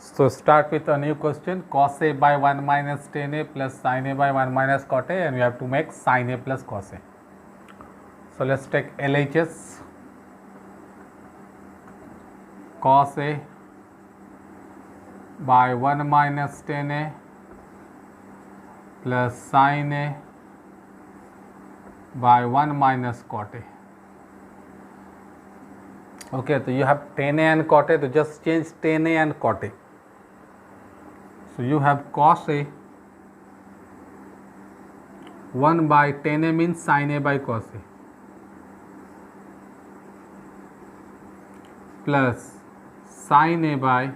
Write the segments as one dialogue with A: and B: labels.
A: So start with a new question. Cos A by 1 minus tan A plus sin A by 1 minus cot A, and we have to make sin A plus cos A. So let's take LHS. Cos A by 1 minus tan A plus sin A by 1 minus cot A. Okay, so you have tan A and cot A, so just change tan A and cot A. So you have cos A 1 by tan A means sin A by cos A plus sin A by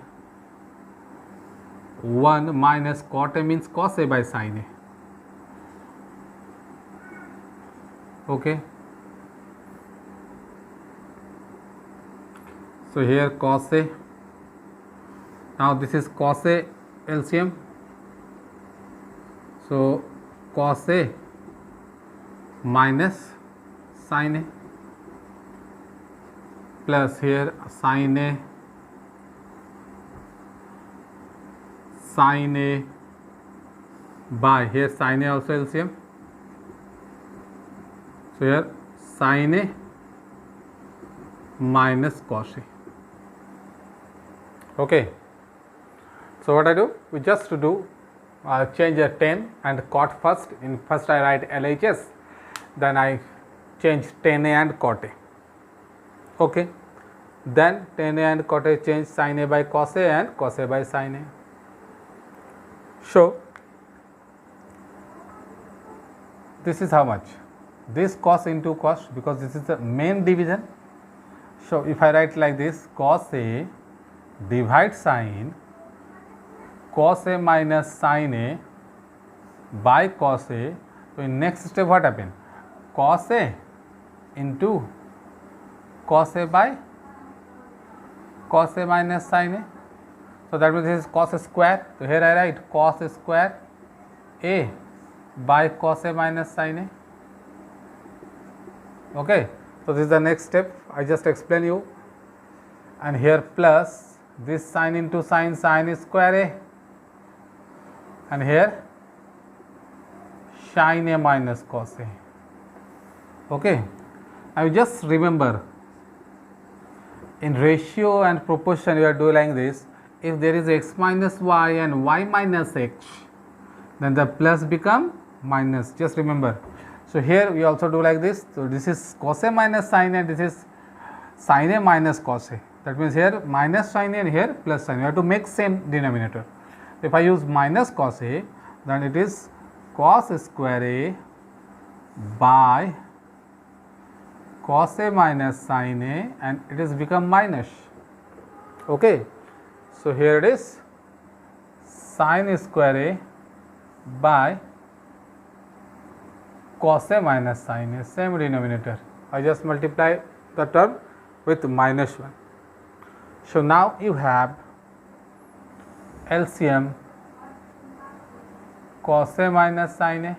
A: 1 minus cot A means cos A by sin A. Okay. So here cos A, now this is cos A LCM. So cos A minus sin A plus here sin A by here sin A also LCM. So here sin A minus cos A. Okay. So what I do? We just do change a tan and cot first. In first I write LHS, then I change tan A and cot A. Okay. Then tan A and cot A change sin A by cos A and cos A by sin A. So this is how much? This cos into cos, because this is the main division. So if I write like this, cos A divide sin cos A minus sin A by cos A. So in next step what happen? Cos A into cos A by cos A minus sin A. So that means this is cos square. So here I write cos square A by cos A minus sin A. Okay. So this is the next step. I just explain you. And here plus this sin into sin square A, and here sin A minus cos A. Okay. Now just remember, in ratio and proportion we are doing like this. If there is x minus y and y minus x, then the plus become minus. Just remember. So here we also do like this. So this is cos A minus sin A, this is sin A minus cos A. That means here minus sin A and here plus sin A. You have to make same denominator. If I use minus cos A, then it is cos square A by cos A minus sin A, and it is become minus. Okay. So here it is sin square A by cos A minus sin A, same denominator. I just multiply the term with minus 1. So now you have LCM cos A minus sin A.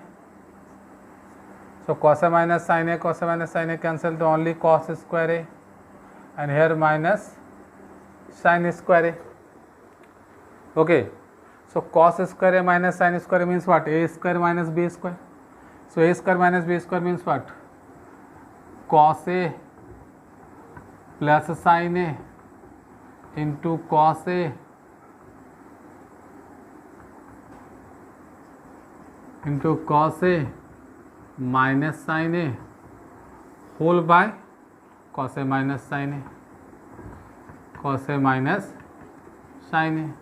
A: So cos A minus sin A, cos A minus sin A cancel to only cos square A, and here minus sin square A. Okay. So cos square A minus sin square A means what? A square minus B square. So A square minus B square means what? Cos A plus sin A into cos A into cos A minus sin A whole by cos A minus sin A, cos A minus sin A.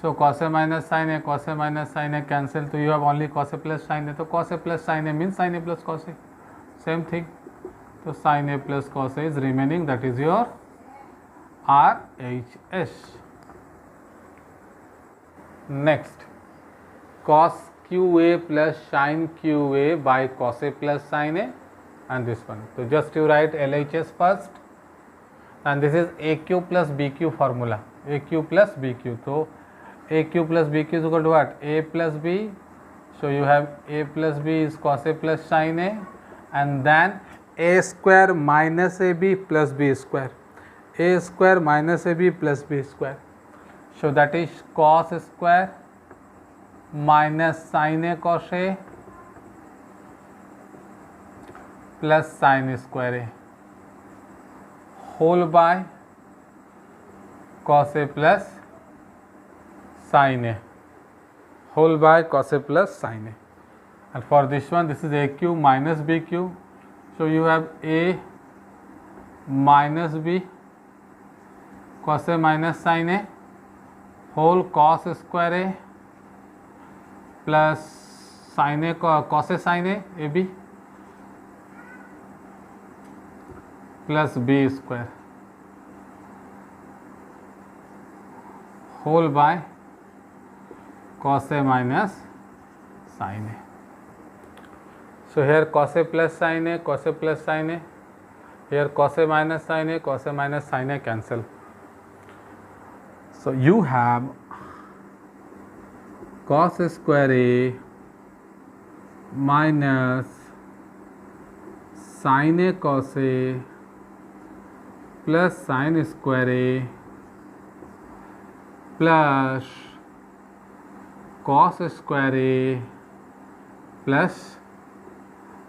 A: So cos A minus sin A, cos A minus sin A cancel, so you have only cos A plus sin A. So cos A plus sin A means sin A plus cos A, same thing. So sin A plus cos A is remaining, that is your RHS. Next, cos QA plus sin QA by cos A plus sin A, and this one. So just you write LHS first, and this is AQ plus BQ formula, AQ plus BQ. So AQ plus BQ is equal to what? A plus B. So you have A plus B is cos A plus sin A, and then A square minus AB plus B square, A square minus AB plus B square. So that is cos square minus sin a cos a plus sin square a whole by cos a plus sin a whole by cos a plus sin a. And for this one, this is aq minus bq. So you have a minus b cos a minus sin a whole cos square a plus sin a cos a sin a ab plus b square whole by cos a minus sin a. So here cos a plus sin a, cos a plus sin a, here cos a minus sin a, cos a minus sin a cancel. So you have cos square a minus sin a cos a plus sin square a plus cos square a plus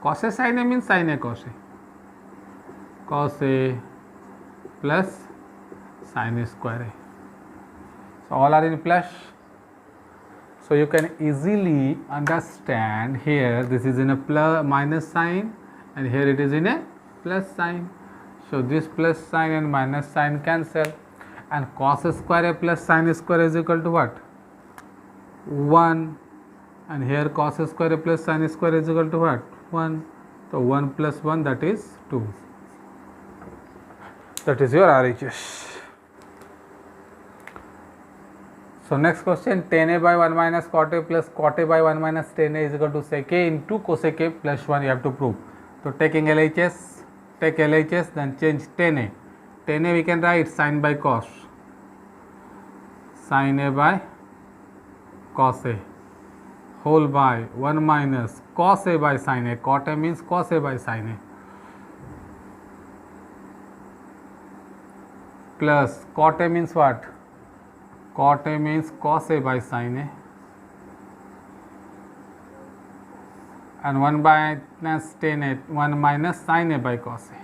A: cos a sin a means sin a cos a plus sin square a. So all are in plus. So you can easily understand here this is in a plus minus sign and here it is in a plus sign. So this plus sign and minus sign cancel and cos square a plus sin square is equal to what? 1, and here cos square a plus sin square is equal to what? 1. So 1 plus 1, that is 2. That is your RHS. So next question, tan a by 1 minus cot a plus cot a by 1 minus tan a is equal to sec a into cosec a plus 1 you have to prove. So taking LHS, take LHS, then change tan a. Tan a we can write sin by cos, sin a by cos a whole by 1 minus cos a by sin a. Cot a means cos a by sin a plus cot a means what? Cot a means cos a by sin a and 1 minus tan a, 1 minus sin a by cos a.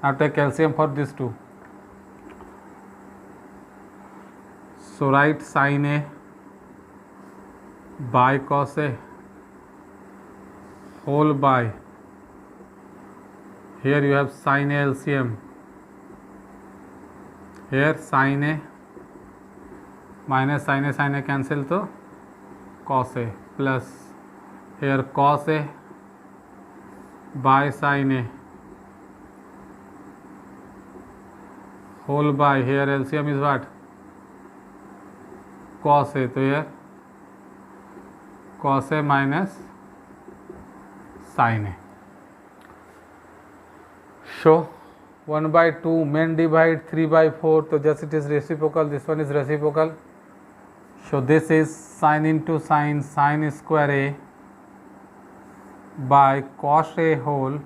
A: Now take LCM for these two. So write sin a by cos a whole by, here you have sin a LCM, here sin a minus sin a cancel to cos a plus here cos a by sin a whole by, here LCM is what? Cos a. So here cos a minus sin a. So 1 by 2 main divide 3 by 4, so just it is reciprocal, this one is reciprocal. So this is sin into sin, sin square a by cos a whole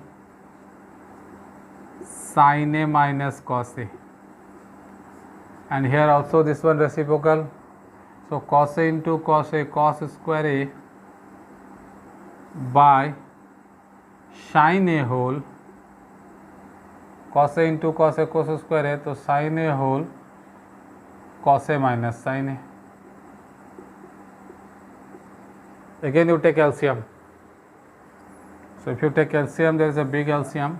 A: sin a minus cos a, and here also this one reciprocal. So cos a into cos a, cos square a by sin a whole, cos a into cos a, cos square a, तो sin a whole cos a minus sin a. Again you take LCM. So if you take LCM, there is a big LCM.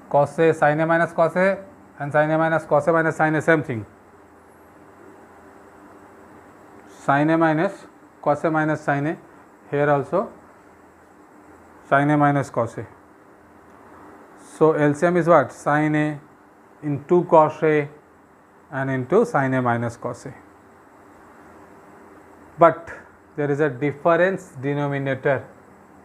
A: Cos a, sin a minus cos a, and sin a minus cos a minus sin a, same thing. Sin a minus cos a minus sin a, here also sin a minus cos a. So LCM is what? Sin a into cos a and into sin a minus cos a. But there is a difference denominator.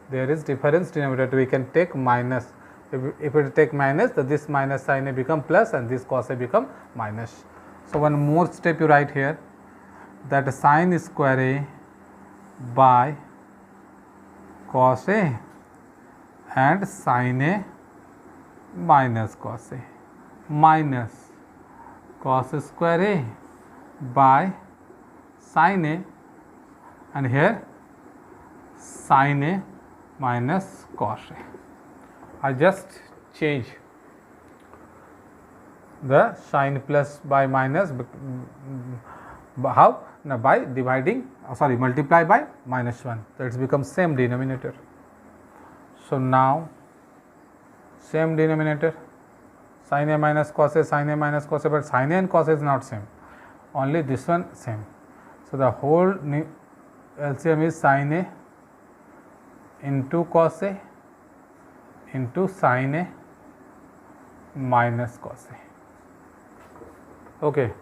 A: There is difference denominator. We can take minus. If we take minus, then this minus sin a become plus and this cos a become minus. So one more step you write here, that sin square a by cos a and sin a minus cos a minus cos square A by sin A, and here sin A minus cos A. I just change the sign plus by minus, how? Now by dividing, multiply by minus 1, so it's become same denominator. So now same denominator, sin A minus cos A, sin A minus cos A, but sin A and cos A is not same, only this one same. So the whole LCM is sin A into cos A into sin A minus cos A. Okay.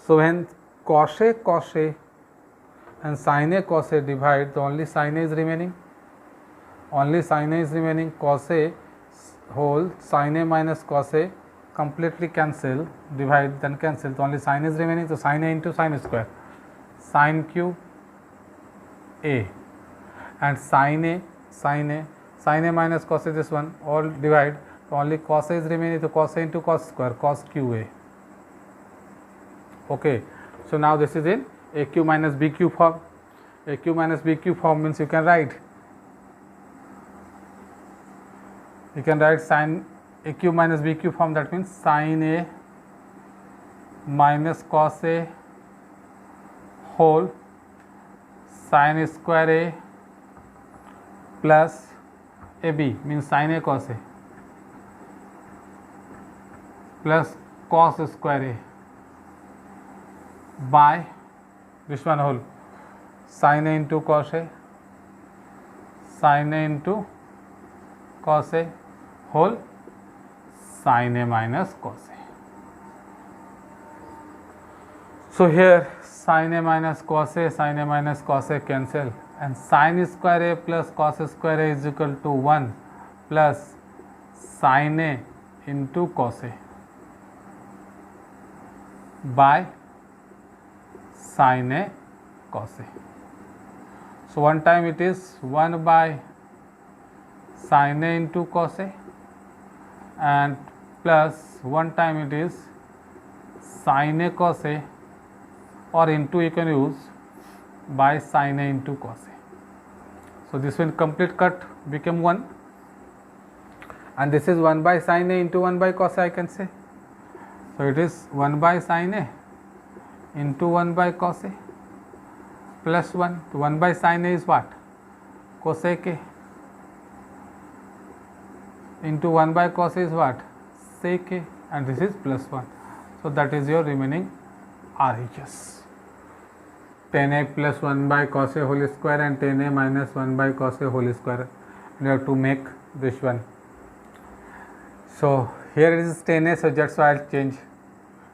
A: So when cos A and sin A cos A divide, so only sin A is remaining. Only sin A is remaining. Cos A whole sin A minus cos A completely cancel, divide then cancel, so only sin is remaining. So sin A into sin square, sin cube A, and sin A minus cos A, this one all divide, so only cos A is remaining, so cos A into cos square, cos cube A. Okay, so now this is in AQ minus BQ form. AQ minus BQ form means you can write sin AQ minus BQ form, that means sin A minus cos A whole sin square A plus AB, means sin A cos A plus cos square A by this one whole sin A into cos A, sin A into cos A whole sin A minus cos A. So here sin A minus cos A, sin A minus cos A cancel, and sin square A plus cos square A is equal to 1 plus sin A into cos A by sin A cos A. So one time it is 1 by sin A into cos A, and plus one time it is sin A cos A, or into you can use by sin A into cos A. So this one complete cut became 1, and this is 1 by sin A into 1 by cos A, I can say. So it is 1 by sin A into 1 by cos A plus 1. So 1 by sin A is what? Cosec A into 1 by cos A is what? Sec A, and this is plus 1. So that is your remaining RHS. Tan A plus 1 by cos A whole square and tan A minus 1 by cos A whole square. You have to make this one. So here it is tan A, so that's why I'll change.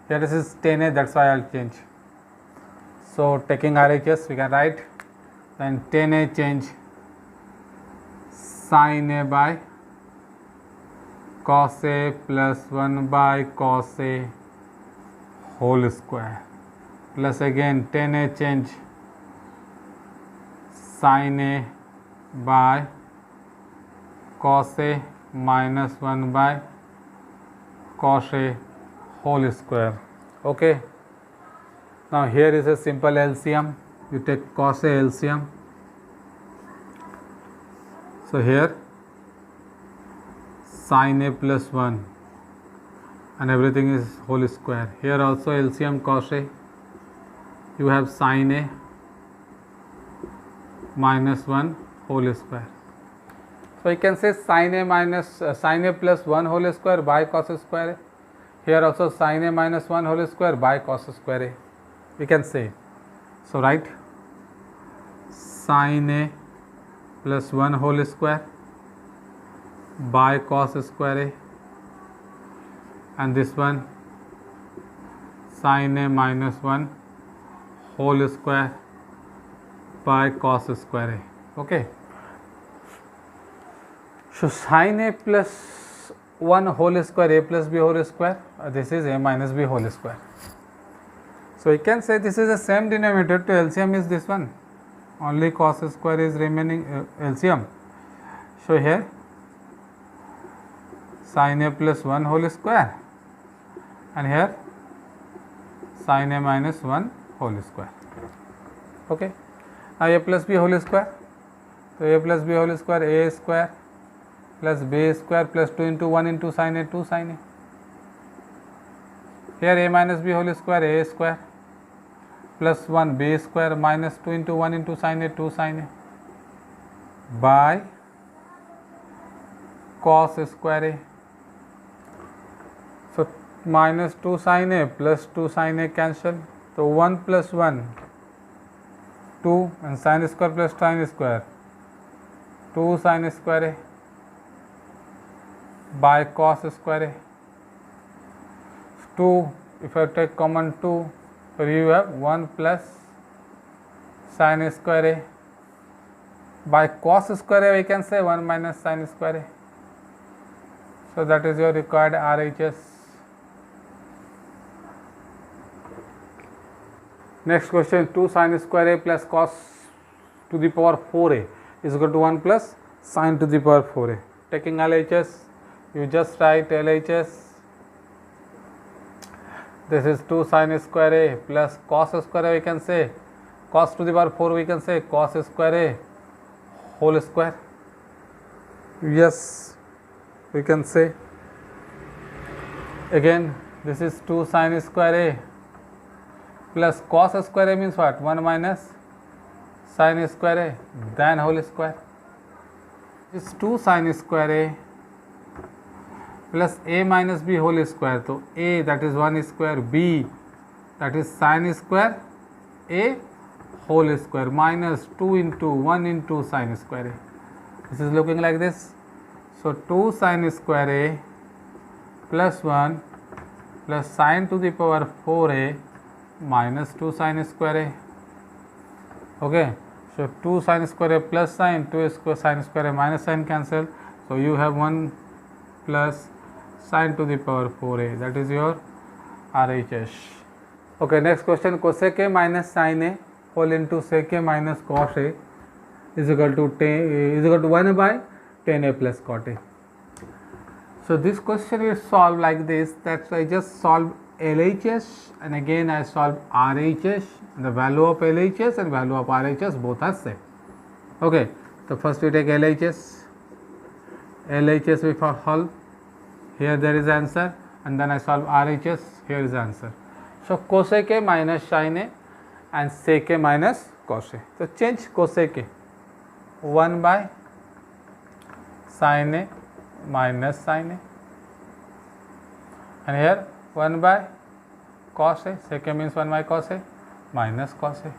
A: Here this is tan A, that's why I'll change. So taking RHS, we can write then tan A change sin A by cos A plus 1 by cos A whole square, plus again tan A change sin A by cos A minus 1 by cos A whole square. Okay. Now here is a simple LCM. You take cos A LCM. So here sin A plus 1 and everything is whole square. Here also LCM cos A. You have sin A minus 1 whole square. So you can say sin A minus sin A plus 1 whole square by cos square A. Here also sin A minus 1 whole square by cos square A. We can say. So write sin A plus 1 whole square by cos square A, and this one sin A minus 1 whole square by cos square A. Okay. So sin A plus 1 whole square A plus B whole square, this is A minus B whole square. So you can say this is the same denominator to LCM is this one, only cos square is remaining LCM. So here sin A plus 1 whole square, and here sin a minus 1 whole square. Okay, now a plus b whole square, so a plus b whole square, a square plus b square plus 2 into 1 into sin a, 2 sin a. Here a minus b whole square, a square plus 1 b square minus 2 into 1 into sin a, 2 sin a by cos square a. So minus 2 sin a plus 2 sin a cancel, so 1 plus 1 2 and sin square plus sin square 2 sin square a by cos square a. 2, if I take common 2, so you have 1 plus sin square a by cos square a, we can say 1 minus sin square a. So that is your required RHS. Next question, 2 sin square a plus cos to the power 4a is equal to 1 plus sin to the power 4a. Taking LHS, you just write LHS. This is 2 sin square a plus cos square a, we can say cos to the power 4, we can say cos square a whole square. Yes, we can say. Again, this is 2 sin square a plus cos square a means what? 1 minus sin square a then whole square. This is 2 sin square a plus a minus b whole square. So a, that is 1 square, b, that is sin square a whole square minus 2 into 1 into sin square a. This is looking like this. So 2 sin square a plus 1 plus sin to the power 4a minus 2 sin square a. Okay, so 2 sin square a plus sin, 2 square sin square a minus sin cancel. So you have 1 plus sin to the power 4a, that is your RHS. Okay, next question, cosec a minus sin a whole into sec a minus cos a is equal to 1 by tan a plus cot a. So this question is solved like this, that I just solve LHS and again I solve RHS, and the value of LHS and value of RHS both are same. Okay, so first we take LHS we solve, here there is answer, and then I solve RHS, here is answer. So cosec a minus sin a and sec a minus cos a. So change cosec a, 1 by sin a minus sin a, and here 1 by cos a, sec a means 1 by cos a minus cos a.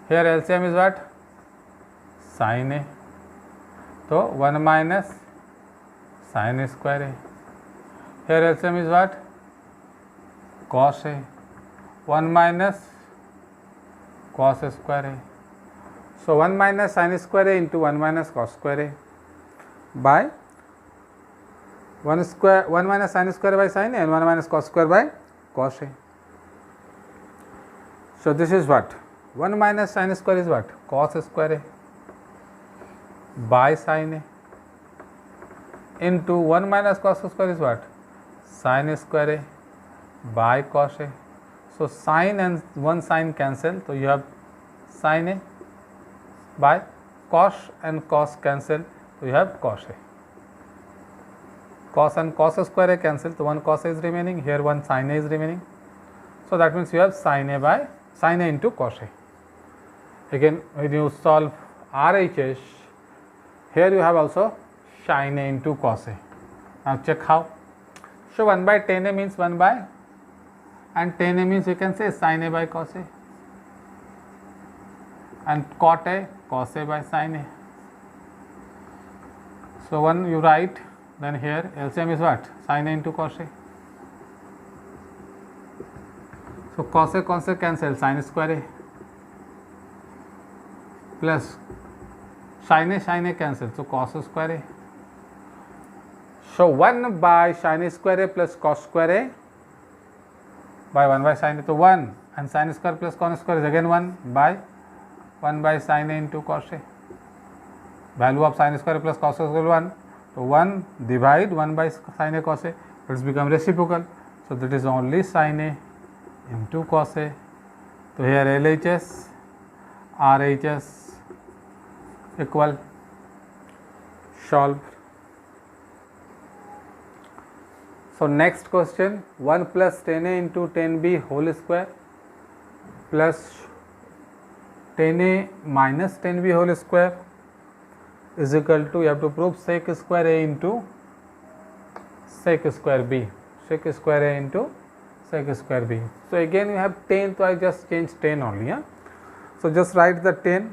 A: Here LCM is what? Sin a, so 1 minus sin square a. Here LCM is what? Cos a, 1 minus cos square a. So 1 minus sin square a into 1 minus cos square a by 1 minus sin square by sin a and 1 minus cos square by cos a. So this is what? 1 minus sin square is what? Cos square a by sin a into 1 minus cos square is what? Sin square a by cos a. So sin and 1 sin cancel, so you have sin a by cos and cos cancel, so you have cos a. Cos and cos square a cancel, so 1 cos a is remaining, here 1 sin a is remaining. So that means you have sin a by sin a into cos a. Again, when you solve RHS, here you have also sin a into cos a. Now check how. So 1 by tan a means 1 by, and tan a means you can say sin a by cos a, and cot a cos a by sin a. So 1 you write, then here LCM is what? Sin a into cos a. So cos a cancel, sin square a plus sin a cancel, so cos square a. So 1 by sin square a plus cos square a by 1 by sin a, so 1, and sin square plus cos square is again 1 by sin a into cos a. Value of sin square plus cos square is 1, so 1 divide 1 by sin a cos a, it has become reciprocal, so that is only sin a into cos A. So here LHS, RHS equal, solve. So next question, 1 plus 10A into 10B whole square plus 10A minus 10B whole square is equal to, you have to prove sec square A into sec square B, sec square A into sec square B. So again you have 10, so I just change 10 only. Yeah? So just write the 10.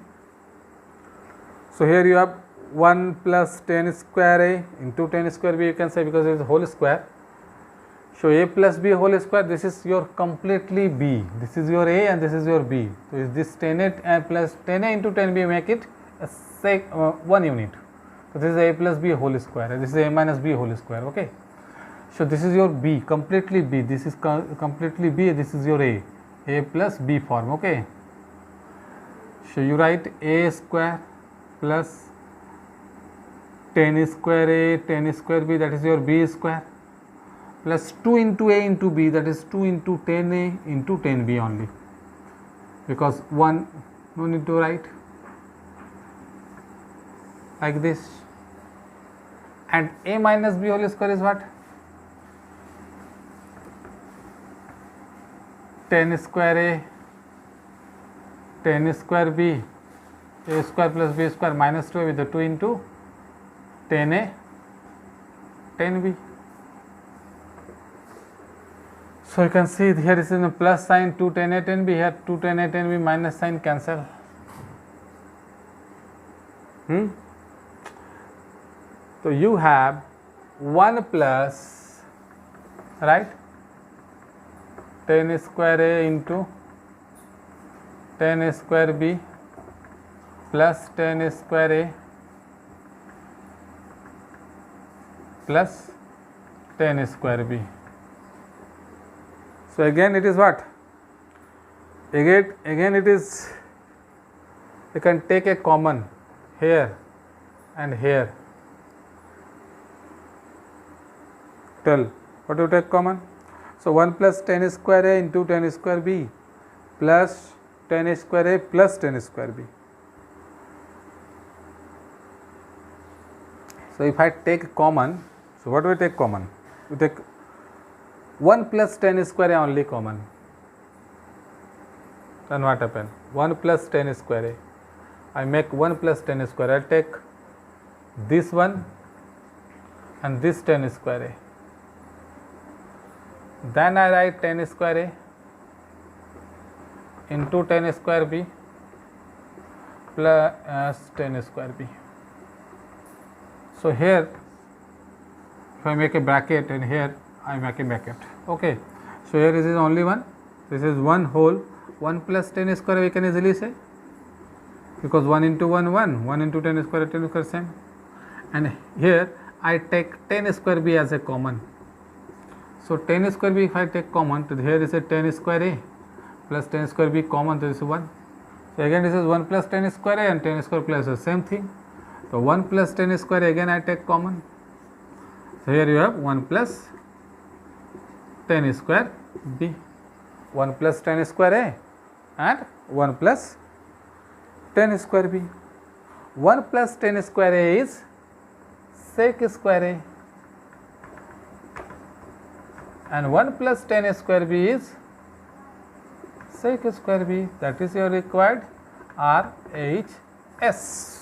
A: So here you have 1 plus 10 square A into 10 square B, you can say, because it is whole square. So A plus B whole square, this is your completely B, this is your A and this is your B. So is this 10A plus 10A into 10B, make it a sec 1 unit. So this is A plus B whole square, this is A minus B whole square. Okay. So this is your B, completely B, this is completely B, this is your A plus B form. Okay. So you write A square plus 10 square A, 10 square B, that is your B square, plus 2 into A into B, that is 2 into 10A into 10B only, because 1 no need to write, like this. And A minus B whole square is what? 10 square A, 10 square B, A square plus B square minus 2 with the 2 into 10A, 10B. So you can see here is in a plus sign, 2 10A 10B, here 2 10A 10B minus sign cancel. So you have 1 plus, right, 10 square A into 10 square B plus 10 square A plus 10 square B. So again it is what? Again it is, you can take a common here and here. Tell what do you take common? So 1 plus 10 square A into 10 square B plus 10 square A plus 10 square B. So if I take common, so what do we take common? We take 1 plus 10 square A only common. Then what happen? 1 plus 10 square A. I make 1 plus 10 square. I take this one and this 10 square A. Then I write 10 square A into 10 square B plus 10 square B. So here if I make a bracket and here I make a bracket. Okay. So here this is only one. This is one whole. 1 plus 10 square we can easily say, because 1 into 1 1, 1 into 10 square same. And here I take 10 square B as a common. So 10 square B if I take common, so here is a 10 square A plus 10 square B common, so this is 1. So again this is 1 plus 10 square A and 10 square plus the same thing. So 1 plus 10 square again I take common. So here you have 1 plus 10 square B, 1 plus 10 square A and 1 plus 10 square B. 1 plus 10 square A is sec square A and 1 plus 10 square B is sec square B. That is your required RHS.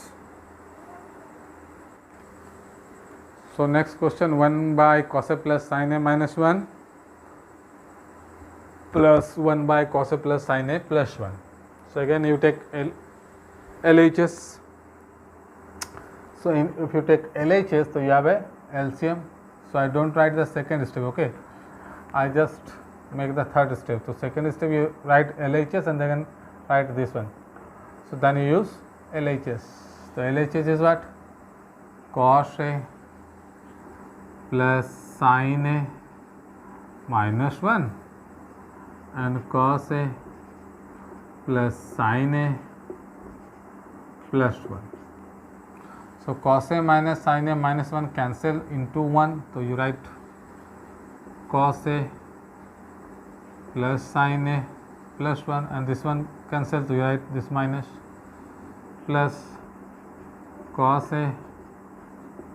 A: So next question, 1 by cos A plus sin A minus 1 plus 1 by cos A plus sin A plus 1. So again you take LHS. So if you take LHS, so you have a LCM. So I don't write the second step, okay, I just make the third step. So second step you write LHS and then write this one. So then you use LHS. So LHS is what? Cos A plus sin A minus 1 and cos A plus sin A plus 1. So cos A minus sin A minus 1 cancel into 1. So you write cos A plus sin A plus 1, and this one cancel, so you write this minus, plus cos A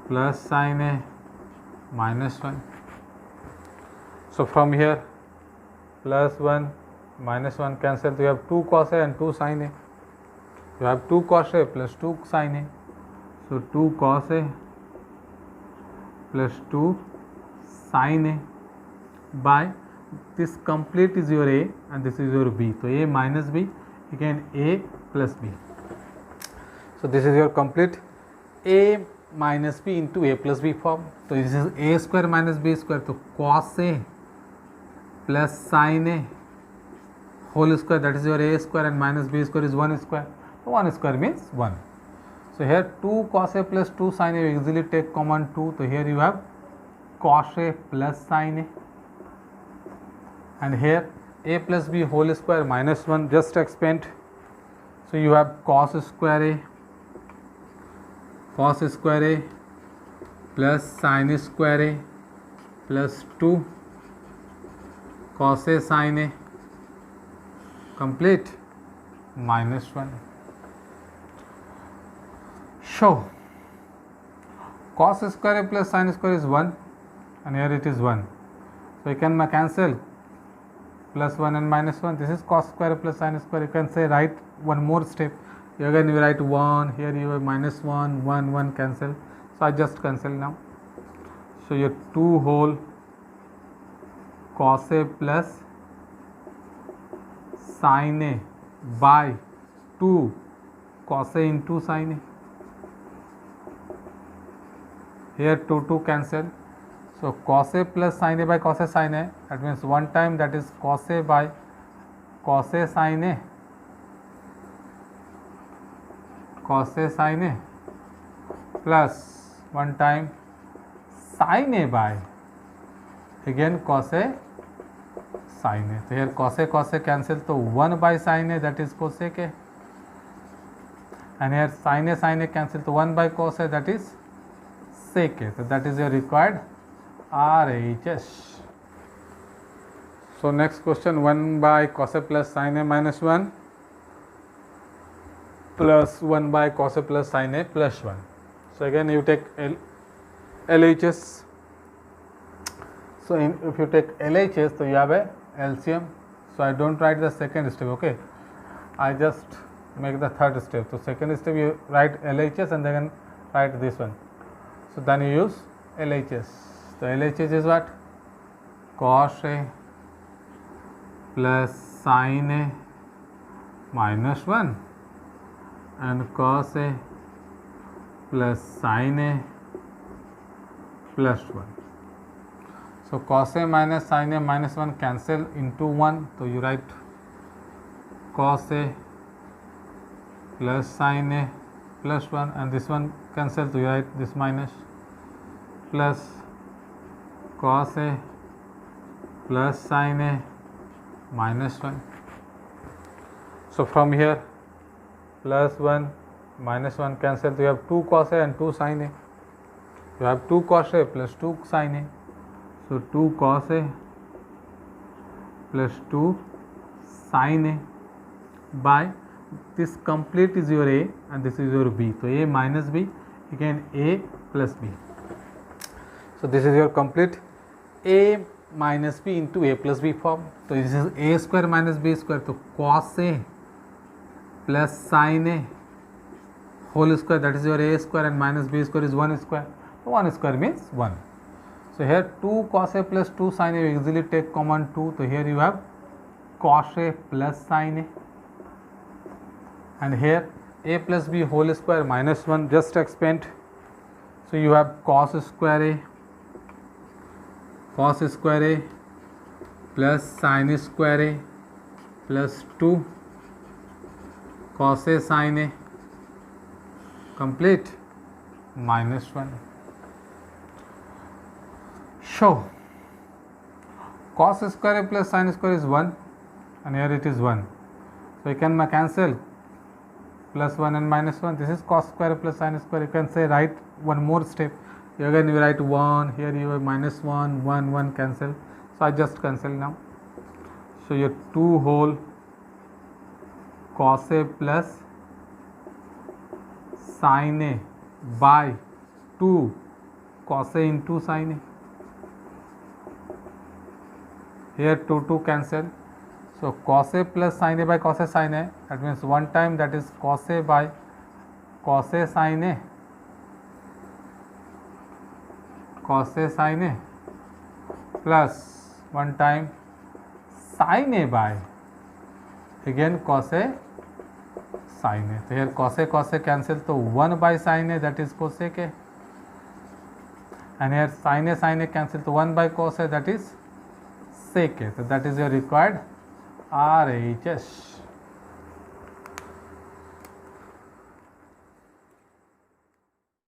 A: plus sin A minus 1. So from here plus 1 minus 1 cancel, so you have 2 cos A and 2 sin A. You have 2 cos A plus 2 sin A. So 2 cos A plus 2 sin A by this complete is your A and this is your B. So A minus B, again A plus B. So this is your complete A minus B into A plus B form. So this is A square minus B square. So cos A plus sin A whole square, that is your A square, and minus B square is 1 square. So 1 square means 1. So here 2 cos A plus 2 sin A, you easily take common 2. So here you have cos A plus sin A, and here A plus B whole square minus 1, just explained. So you have cos square A plus sin square A plus 2 cos A sin A complete minus 1. Show cos square A plus sin square is 1, and here it is 1. So you can cancel plus 1 and minus 1. This is cos square plus sin square. You can say write one more step. Again you write 1, here you have minus 1, 1, 1 cancel. So I just cancel now. So your 2 whole cos A plus sin A by 2 cos A into sin A. Here 2 cancel. So cos A plus sin A by cos A sin A, that means one time, that is cos A by cos A sin A, cos A sin A, plus one time sin A by again cos A sin A. So here cos A cancel, so 1 by sin A, that is cosec A, and here sin A cancel, so 1 by cos A, that is sec A. So that is your required RHS. So next question, 1 by cos A plus sin A minus 1 plus 1 by cos A plus sin A plus 1. So again you take LHS. So if you take LHS, so you have a LCM. So I don't write the second step, okay, I just make the third step. So second step you write LHS and then write this one. So then you use LHS. So LHS is what? Cos A plus sin A minus 1 and cos A plus sin A plus 1. So cos A minus sin A minus 1 cancel into 1. So you write cos A plus sin A plus 1, and this one cancel, so you write this minus, plus cos A plus sin A minus 1. So from here plus 1 minus 1 cancel, so you have 2 cos A and 2 sin A. You have 2 cos A plus 2 sin A. So 2 cos A plus 2 sin A by this complete is your A and this is your B. So A minus B, again A plus B. So this is your complete A minus B into A plus B form. So this is A square minus B square. So cos A plus sin A whole square, that is your A square, and minus B square is 1 square. So 1 square means 1. So here 2 cos A plus 2 sin A, you easily take common 2. So here you have cos A plus sin A, and here A plus B whole square minus 1, just explained. So you have cos square A plus sin square A plus 2 cos A sin A complete minus 1. Show cos square A plus sin square is 1, and here it is 1. So you can cancel plus 1 and minus 1. This is cos square plus sin square. You can say write one more step. Again you write 1, here you have minus 1, 1, 1 cancel. So I just cancel now. So your 2 whole cos A plus sin A by 2 cos A into sin A. Here 2 cancel. So cos A plus sin A by cos A sin A, that means one time, that is cos A by cos A sin A, cos A sin A, plus one time sin A by again cos A sin A. So here cos A cancel, so 1 by sin A, that is cosec A, and here sin A cancel, so 1 by cos A, that is sec A. So that is your required RHS.